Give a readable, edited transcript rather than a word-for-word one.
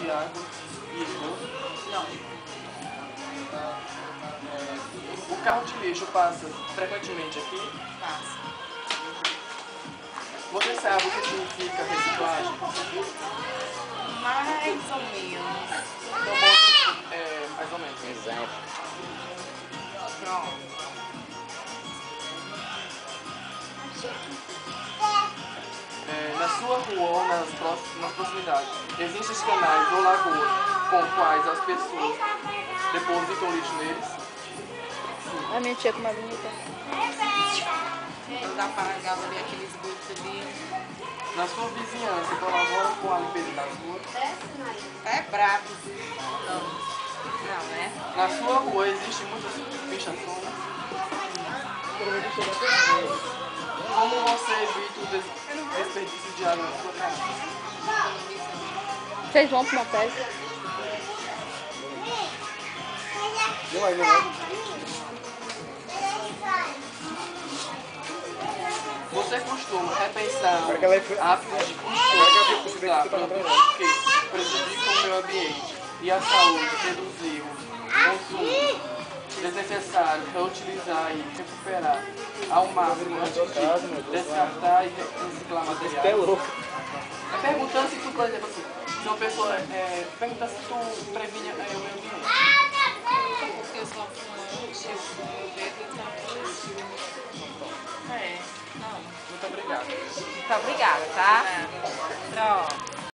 de água e esgoto? Não. O carro de lixo passa frequentemente aqui? Passa. Você sabe o que significa reciclagem? Mais ou menos. Então, mostra, mais ou menos. Exemplo. Pronto. Na sua rua ou nas proximidades, existem canais ou lagoas com quais as pessoas depositam lixo neles? A minha tia com uma bonita. Não dá para ali aquele esgoto ali. Na sua vizinhança, colabora com a limpeza das ruas? É brabo. Não, né? Na sua rua existem muitas pichações? Como você evita o desperdício de água na sua casa? Vocês vão para uma festa? Você costuma repensar hábitos de consumo da produtos que prejudicam o meio ambiente e a saúde, reduzir o consumo desnecessário, reutilizar e recuperar ao máximo antes de descartar e reciclar materiais? É perguntando se tu, por exemplo, assim, se uma pessoa pergunta se tu previne o meio ambiente. Porque eu sou fumante, eu fumo dedo, então... Não. Muito obrigado. Muito obrigada, tá? Pronto.